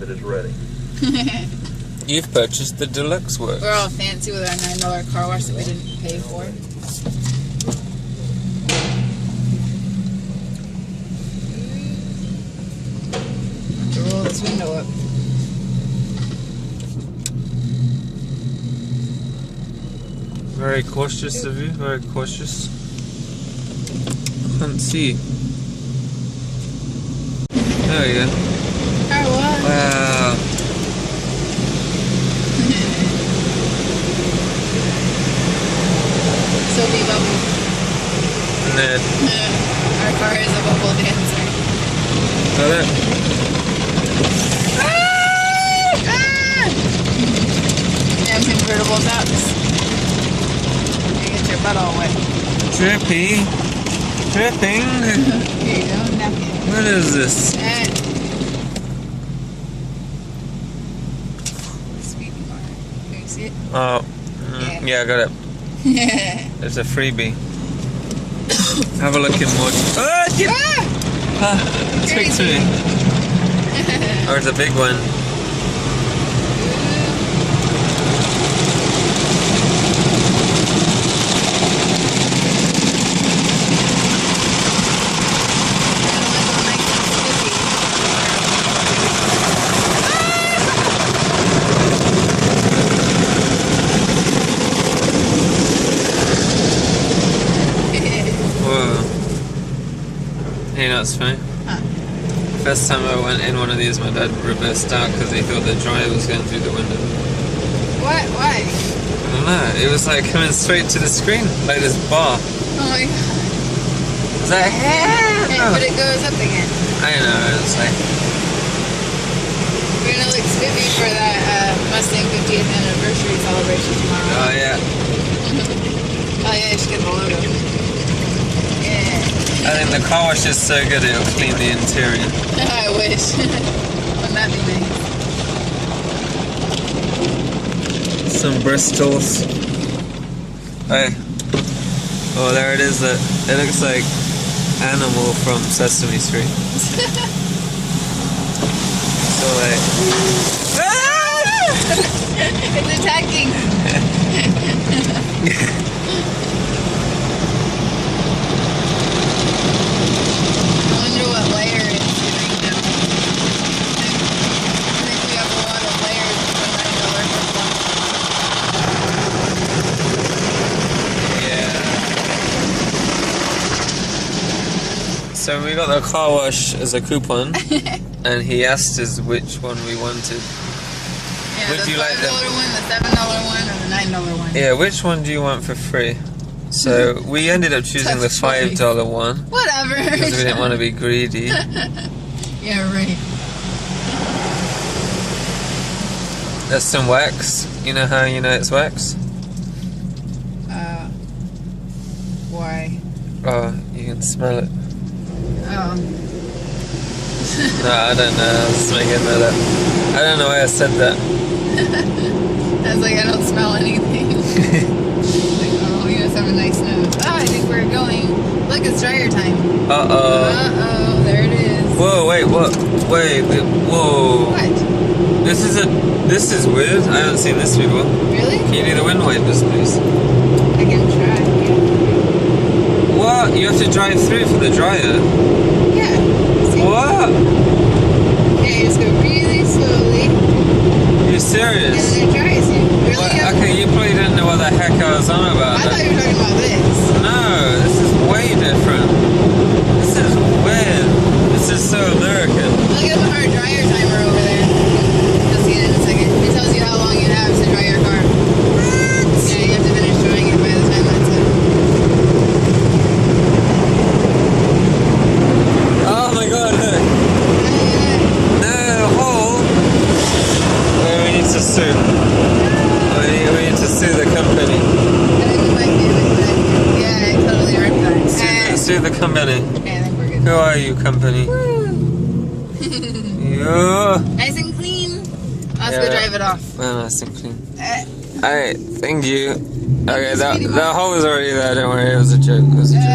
it is ready. You've purchased the deluxe works. We're all fancy with our $9 car wash that we didn't pay for. To roll this window up. Very cautious of you, very cautious. Can't see. There we go. Car wash. Wow. Soapy bubble. Ned. Our car is a bubble dancer. Oh, look. Damn convertible ducks. You get your butt all wet. Drippy. Dripping. Here you go, napkin. What is this? Sweet bar. Can you see it? Oh. Yeah, I got it. Yeah. It's a freebie. Have a look in more. Oh, yeah. Speak to me. Or it's a big one. You know, it's funny. Huh. First time I went in one of these, my dad reversed out because he thought the dryer was going through the window. What? Why? I don't know. It was like coming straight to the screen, like this bar. Oh my god. I was like, Hey, but it goes up again. I know. It's like, We're gonna look spiffy for that Mustang 50th anniversary celebration tomorrow. oh yeah. Oh yeah, you should get the logo. Yeah. I think the car wash is so good it'll clean the interior. I wish. Wouldn't that be nice? Some Bristols. Hey. Oh, there it is. It looks like Animal from Sesame Street. So like... It's attacking. I wonder what layer it's doing now. I think we have a lot of layers for $9 Yeah. So we got the car wash as a coupon, and he asked us which one we wanted. Yeah, Would the you like $5 them? one, the $7 one, or the $9 one. Yeah, which one do you want for free? So we ended up choosing the Tough choice. $5 one Whatever. because we didn't want to be greedy. Yeah, right. There's some wax. You know how you know it's wax? Why? Oh, you can smell it. Oh. No, I don't know. I was just making that up. I don't know why I said that. I was like, I don't smell anything. Like, oh, you must have a nice nose. Oh, I think we're going. Look, it's dryer time. Uh-oh. Uh-oh, there it is. Whoa, wait, what? Wait, whoa. What? This is weird. I haven't seen this before. Really? Can you do the wind wipers, please? I can try. What? You have to drive through for the dryer? Yeah. See? What? Yeah, you just go really slowly. Are you And serious? then it dries you. Really? What? Yeah. Okay, you probably didn't know what the heck I was on about. I thought you were talking about this. No, this is way different. This is weird. This is so American. Look at our dryer timer over there. You'll see it in a second. It tells you how long you have to dry your car. What? Yeah, you have to finish drying it by the time that's it. Oh my god, look. No, hole. Wait, we need to sue. We need to sue the company. I think we might do it. Yeah, I totally heard that. Sue the company. Okay, I think we're good. Who are you, company? You. Nice and clean. Let's Yeah. go drive it off. Well, nice and clean. Uh, Alright, thank you. Okay, the hole was already there, don't worry, it was a joke. It was a joke.